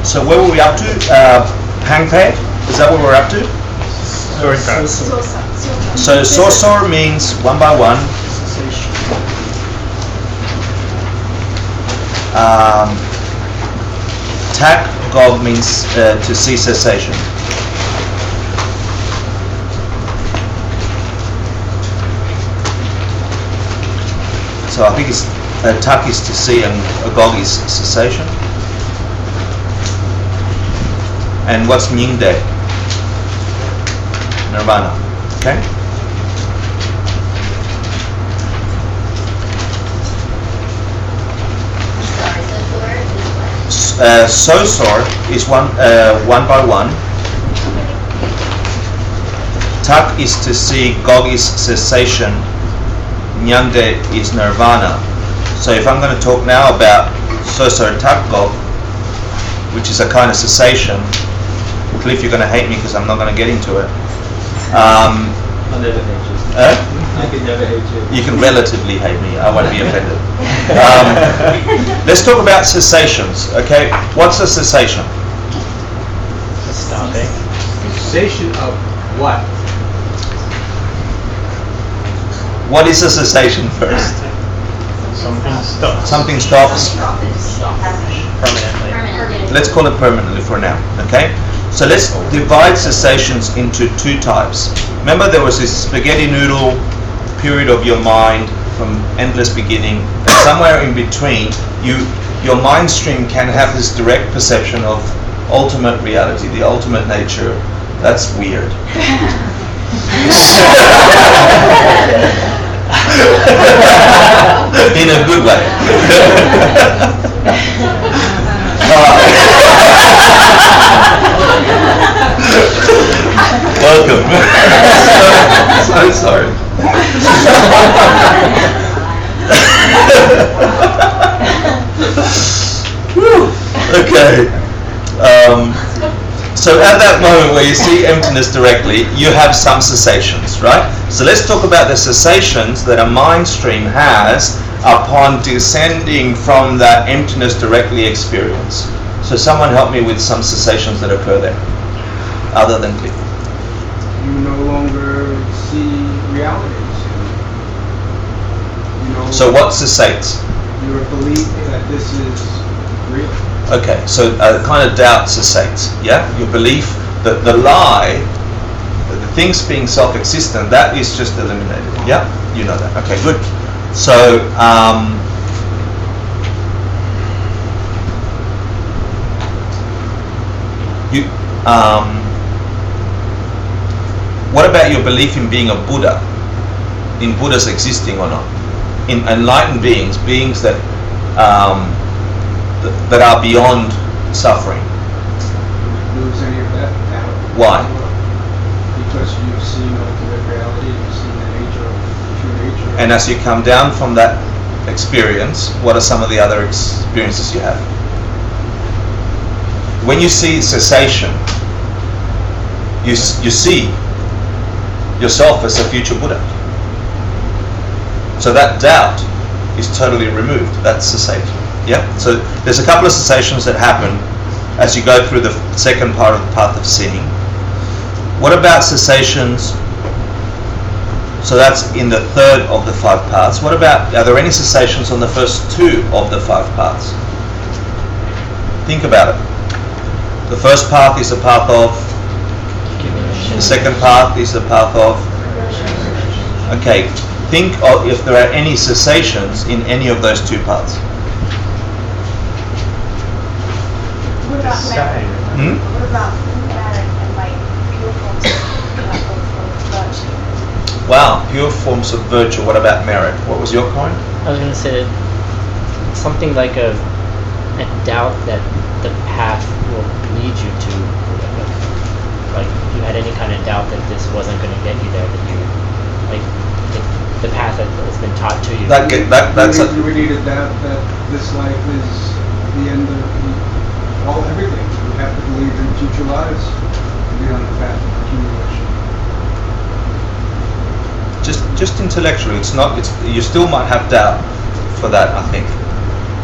So where were we up to? Hangpei? Is that what we're up to? So Sosor means one by one. Tak Gog means to see cessation. So I think it's Tak is to see and Gog is cessation. And what's Nyingde? Nirvana. Okay? Sosor is one by one. Tak is to see, Gog is cessation, Nyingde is nirvana. So if I'm going to talk now about Sosor Tak Gog, which is a kind of cessation, Cliff, you're going to hate me because I'm not going to get into it. I'll never hate you. I can never hate you. You can relatively hate me. I won't be offended. Let's talk about cessations. Okay, what's a cessation? Stopping. Cessation of what? What is a cessation first? Something stops. Something stops. Permanently. Let's call it permanently for now. Okay. So let's divide cessations into two types. Remember, there was this spaghetti noodle period of your mind from endless beginning. And somewhere in between, your mind stream can have this direct perception of ultimate reality, the ultimate nature. That's weird. In a good way. Welcome. So sorry. Okay. So at that moment where you see emptiness directly, you have some cessations, right? So let's talk about the cessations that a mind stream has upon descending from that emptiness directly experience. So someone help me with some cessations that occur there, other than Cliff. You no longer see realities. So what cessates? Your belief that this is real. Okay, so a kind of doubt cessates, yeah? Your belief that the lie, that the things being self-existent, that is just eliminated, yeah? You know that, okay, good. So, what about your belief in being a Buddha, in Buddhas existing or not? In enlightened beings that that are beyond suffering. Lose any of that doubt. Why? Because you've seen ultimate reality, you've seen the nature of true nature. And as you come down from that experience, what are some of the other experiences you have? When you see cessation, you see yourself as a future Buddha. So that doubt is totally removed. That's cessation. Yeah. So there's a couple of cessations that happen as you go through the second part of the path of seeing. What about cessations? So that's in the third of the 5 paths. What about, are there any cessations on the first 2 of the 5 paths? Think about it. The first path is a path of, the second path is a path of, okay, think of if there are any cessations in any of those 2 paths. What about merit? What about merit and like pure forms of virtue? Wow, pure forms of virtue. What about merit? What was your point? I was going to say something like a doubt that the path will lead you to, like if you had any kind of doubt that this wasn't going to get you there, that you, like the path that has been taught to you. That's you need a doubt that this life is the end of everything. You have to believe in future lives to be on the path of accumulation. just intellectually. It's not. You still might have doubt for that. I think.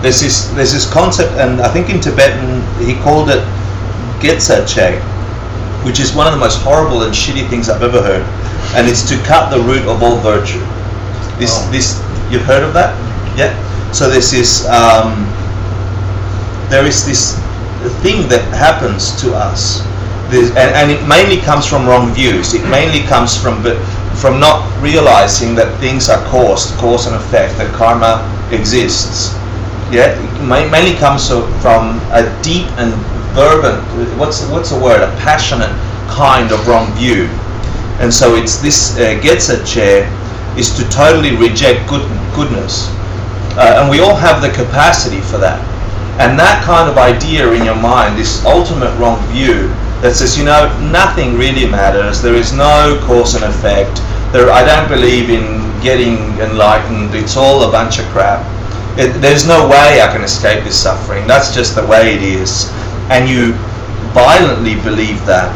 there's this concept, and I think in Tibetan he called it Geshe, which is one of the most horrible and shitty things I've ever heard, and it's to cut the root of all virtue. This you've heard of that? Yeah. So there is this thing that happens to us, and it mainly comes from wrong views. It mainly comes from not realizing that things are cause and effect, that karma exists. Yeah, it mainly comes from a deep and fervent, what's the word? A passionate kind of wrong view. And so it's this Geshe is to totally reject goodness, and we all have the capacity for that. And that kind of idea in your mind, this ultimate wrong view that says, nothing really matters, there is no cause and effect, I don't believe in getting enlightened, it's all a bunch of crap. There's no way I can escape this suffering, that's just the way it is. And you violently believe that.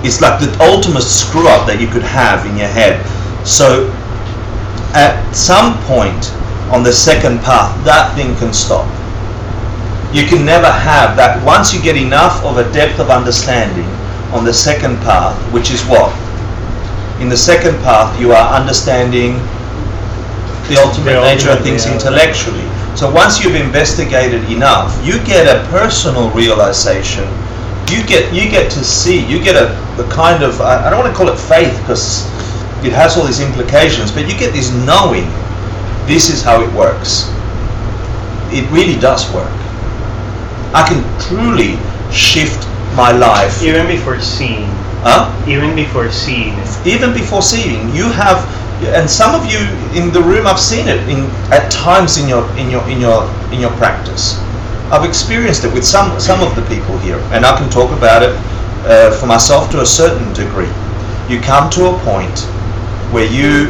It's like the ultimate screw up that you could have in your head. So at some point on the second path, that thing can stop. You can never have that. Once you get enough of a depth of understanding on the second path, which is what? In the second path, you are understanding the ultimate nature of things intellectually. So once you've investigated enough, you get a personal realization. You get to see. You get a kind of, I don't want to call it faith because it has all these implications, but you get this knowing. This is how it works. It really does work. I can truly shift my life. Even before seeing. Huh? Even before seeing. Even before seeing, you have, and some of you in the room, I've seen it at times in your practice. I've experienced it with some of the people here, and I can talk about it for myself to a certain degree. You come to a point where you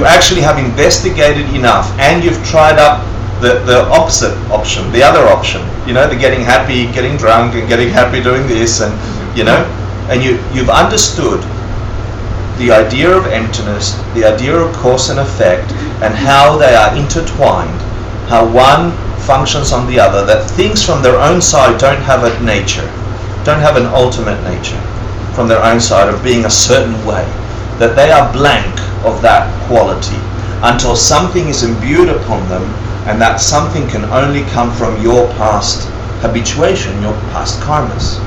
actually have investigated enough, and you've tried up the opposite option, the other option, the getting happy, getting drunk, and getting happy doing this, and and you've understood the idea of emptiness, the idea of cause and effect, and how they are intertwined, how one functions on the other, that things from their own side don't have a nature, don't have an ultimate nature from their own side of being a certain way, that they are blank of that quality until something is imbued upon them, and that something can only come from your past habituation, your past karmas.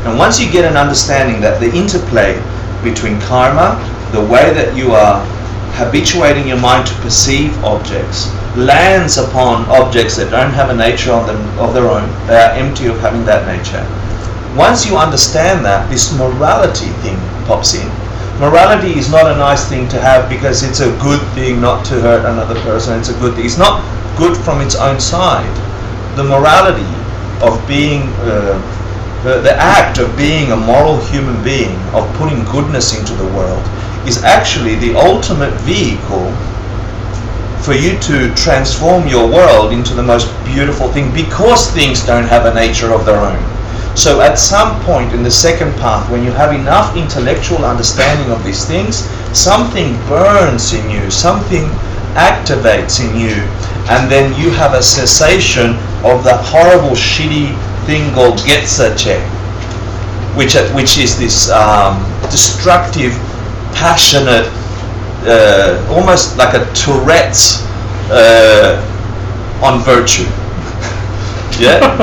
And once you get an understanding that the interplay between karma, the way that you are habituating your mind to perceive objects, lands upon objects that don't have a nature of their own, they are empty of having that nature. Once you understand that, this morality thing pops in. Morality is not a nice thing to have because it's a good thing not to hurt another person. It's a good thing. It's not good from its own side. The morality of being, the act of being a moral human being, of putting goodness into the world, is actually the ultimate vehicle for you to transform your world into the most beautiful thing, because things don't have a nature of their own. So at some point in the second path, when you have enough intellectual understanding of these things, something burns in you, something activates in you, and then you have a cessation of that horrible, shitty thing called Geshe, which is this destructive, passionate, almost like a Tourette's on virtue. Yeah,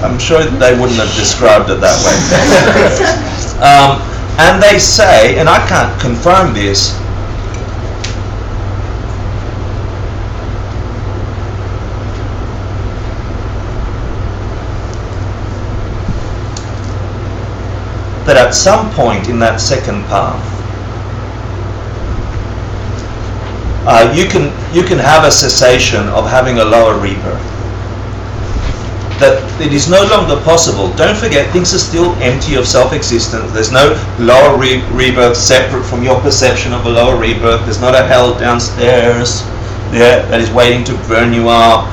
I'm sure they wouldn't have described it that way. And they say, and I can't confirm this, that at some point in that second path, you can have a cessation of having a lower rebirth. That it is no longer possible. Don't forget, things are still empty of self-existence. There's no lower rebirth separate from your perception of a lower rebirth. There's not a hell downstairs that is waiting to burn you up,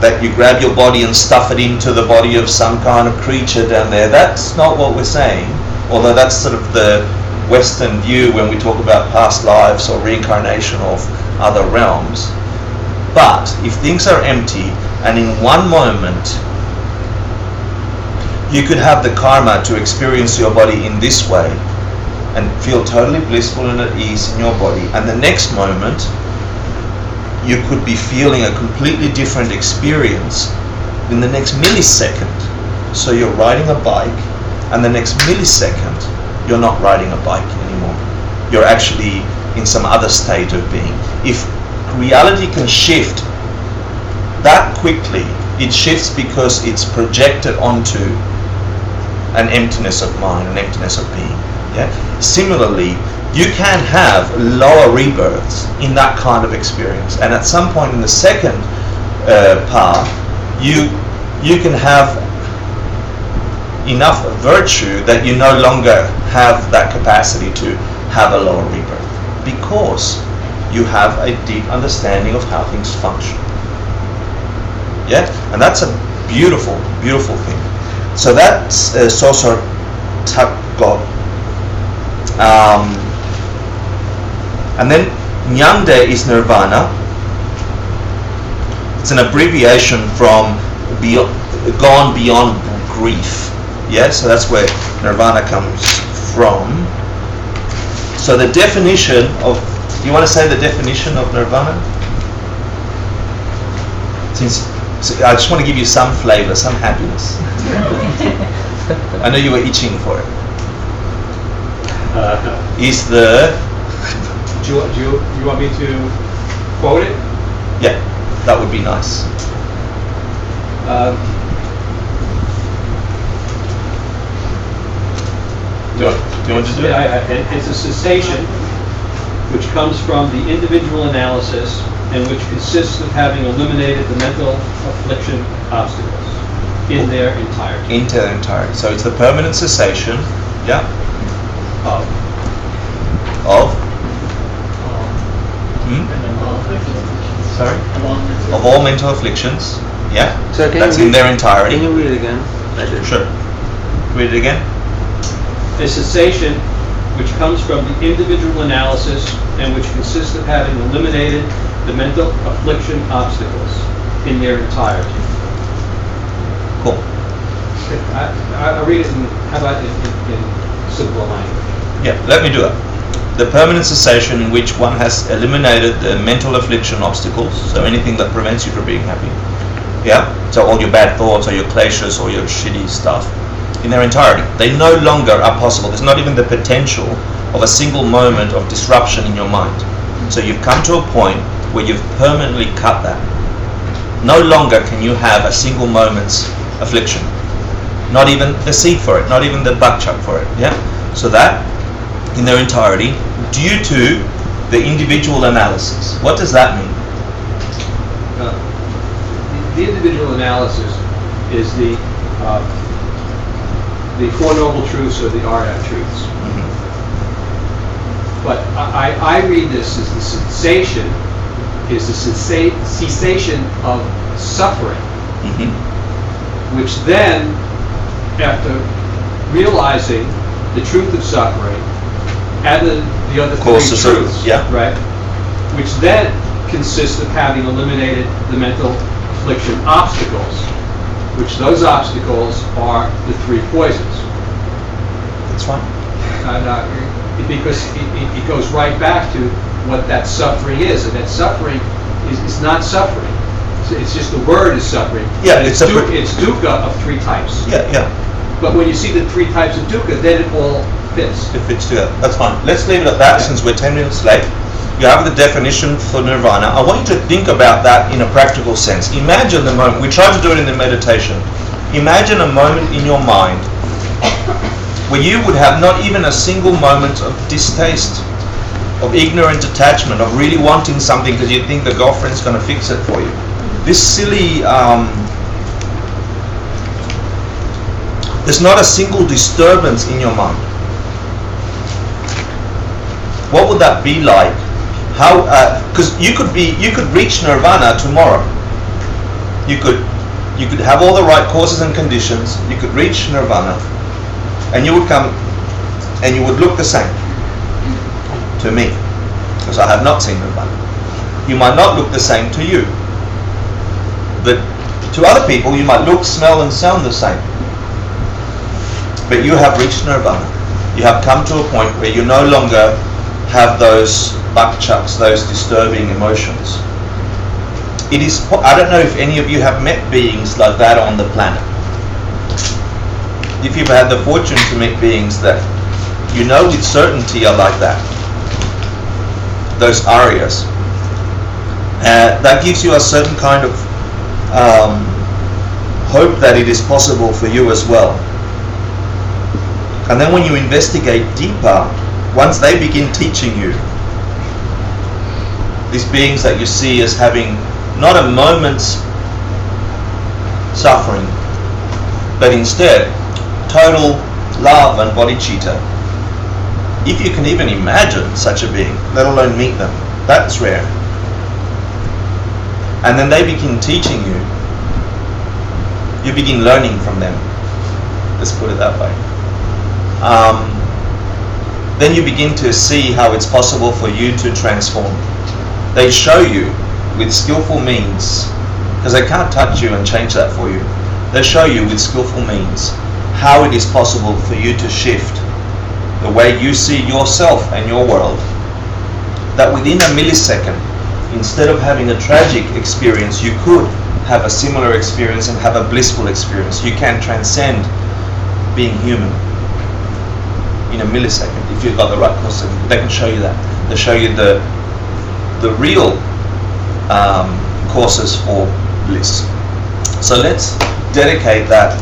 that you grab your body and stuff it into the body of some kind of creature down there. That's not what we're saying, although that's sort of the Western view when we talk about past lives or reincarnation of other realms. But if things are empty, and in one moment you could have the karma to experience your body in this way and feel totally blissful and at ease in your body, and the next moment you could be feeling a completely different experience in the next millisecond. So you're riding a bike, and the next millisecond you're not riding a bike anymore. You're actually in some other state of being. If reality can shift that quickly, it shifts because it's projected onto an emptiness of mind, an emptiness of being. Yeah. Similarly, you can have lower rebirths in that kind of experience, and at some point in the second path, you can have enough virtue that you no longer have that capacity to have a lower rebirth, because you have a deep understanding of how things function. Yeah, and that's a beautiful, beautiful thing. So that's Soso Takgo. And then Nyangde is nirvana. It's an abbreviation from gone beyond grief. Yeah, so that's where nirvana comes from. So the definition of, you want to say the definition of nirvana? So I just want to give you some flavor, some happiness. I know you were itching for it. Is the... Do you want me to quote it? Yeah, that would be nice. Do you want to do it? It's a cessation which comes from the individual analysis and which consists of having eliminated the mental affliction obstacles in their entirety. In their entirety. So it's the permanent cessation, yeah, of sorry? Of all mental afflictions, yeah. So that's in their entirety. Can you read it again? Sure. Read it again. A cessation which comes from the individual analysis and which consists of having eliminated the mental affliction obstacles in their entirety. Cool. I'll read it in, how about in simple language? Yeah, let me do it. The permanent cessation in which one has eliminated the mental affliction obstacles, so anything that prevents you from being happy. Yeah, so all your bad thoughts or your kleshas or your shitty stuff, in their entirety. They no longer are possible. There's not even the potential of a single moment of disruption in your mind. So you've come to a point where you've permanently cut that. No longer can you have a single moment's affliction. Not even the seed for it, not even the buck chuck for it. Yeah. So that, in their entirety, due to the individual analysis. What does that mean? The individual analysis is the Four Noble Truths or the Arhat Truths. Mm-hmm. But I read this as the cessation is the cessation of suffering, Mm-hmm. which then, after realizing the truth of suffering and the other three truths, yeah, right, which then consists of having eliminated the mental affliction obstacles, which those obstacles are the three poisons. That's fine. Because it goes right back to what that suffering is, and that suffering is not suffering. It's just the word is suffering. Yeah, it's dukkha of three types. Yeah, yeah. But when you see the three types of dukkha, then it all fits. It fits together. That's fine. Let's leave it at that, since we're 10 minutes late. You have the definition for nirvana. I want you to think about that in a practical sense. Imagine the moment. We tried to do it in the meditation. Imagine a moment in your mind where you would have not even a single moment of distaste, of ignorant attachment, of really wanting something because you think the girlfriend's going to fix it for you. This silly, there's not a single disturbance in your mind. What would that be like? How? Because you could reach nirvana tomorrow. You could have all the right causes and conditions. You could reach nirvana, and you would come, and you would look the same to me, because I have not seen nirvana. You might not look the same to you. But to other people, you might look, smell, and sound the same. But you have reached nirvana. You have come to a point where you no longer have those buckchucks, those disturbing emotions. It is, I don't know if any of you have met beings like that on the planet. If you've had the fortune to meet beings that you know with certainty are like that, those Aryas, that gives you a certain kind of hope that it is possible for you as well. And then when you investigate deeper, once they begin teaching you, these beings that you see as having not a moment's suffering, but instead total love and bodhicitta. If you can even imagine such a being, let alone meet them, that's rare. And then they begin teaching you. You begin learning from them. Let's put it that way. Then you begin to see how it's possible for you to transform. They show you with skillful means, because they can't touch you and change that for you. They show you with skillful means how it is possible for you to shift the way you see yourself and your world. That within a millisecond, instead of having a tragic experience, you could have a similar experience and have a blissful experience. You can transcend being human in a millisecond if you've got the right course. They can show you that. They show you the real courses for bliss. So let's dedicate that.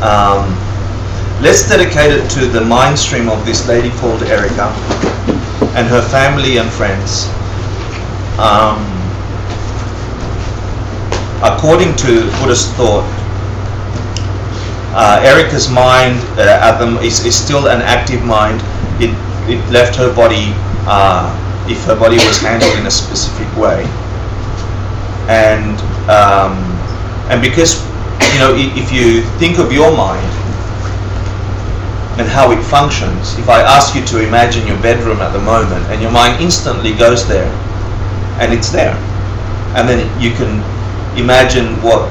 Let's dedicate it to the mind stream of this lady called Erica and her family and friends. According to Buddhist thought, Erica's mind is still an active mind. It left her body if her body was handled in a specific way, and because if you think of your mind and how it functions, if I ask you to imagine your bedroom at the moment, and your mind instantly goes there, and it's there, and then you can imagine what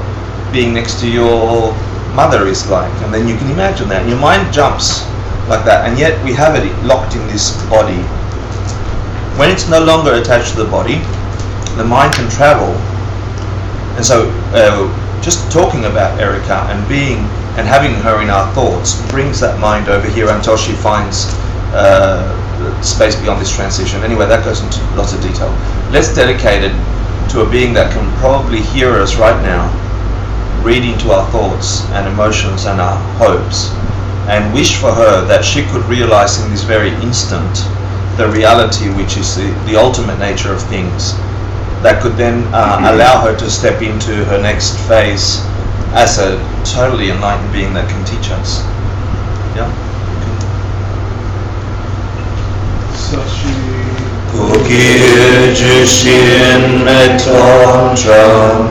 being next to your mother is like, and then you can imagine that, and your mind jumps like that, and yet we have it locked in this body. When it's no longer attached to the body, the mind can travel. And so just talking about Erica and being and having her in our thoughts brings that mind over here until she finds space beyond this transition. Anyway, that goes into lots of detail. Let's dedicate it to a being that can probably hear us right now, read into our thoughts and emotions and our hopes, and wish for her that she could realize in this very instant the reality which is the ultimate nature of things, that could then allow her to step into her next phase as a totally enlightened being that can teach us. Yeah? Kukir Jushin Metotram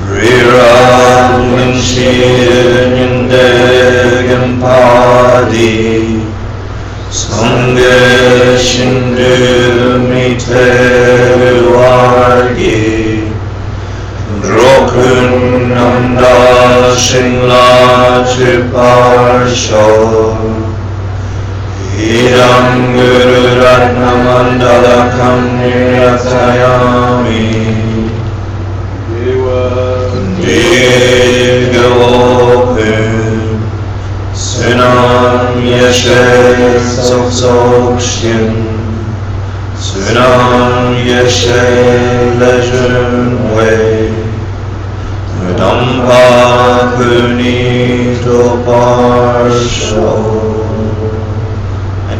Riran Winshir Yindegam Padi Sangha Shindu Miteruargi Rokun Nanda Shingla Triparsho Idam Guru Ratna Mandala Kamniyatayami Digavopin Sunam Yeshe Soksokshim Sunam Yeshe Lejunwe Dampa Punito Parsho.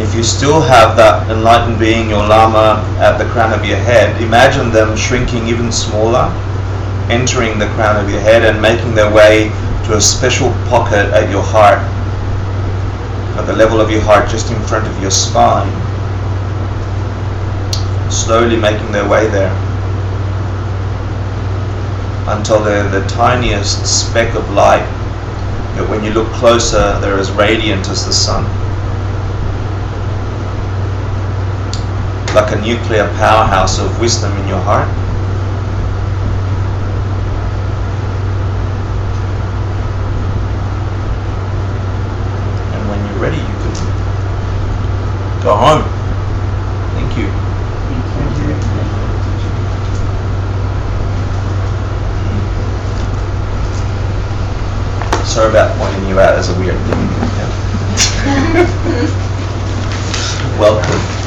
If you still have that enlightened being, your Lama, at the crown of your head, imagine them shrinking even smaller, entering the crown of your head and making their way to a special pocket at your heart, at the level of your heart, just in front of your spine, slowly making their way there until they're the tiniest speck of light, but when you look closer they're as radiant as the sun. Like a nuclear powerhouse of wisdom in your heart. go home. Thank you. Sorry about pointing you out as a weird thing. Yeah. Welcome.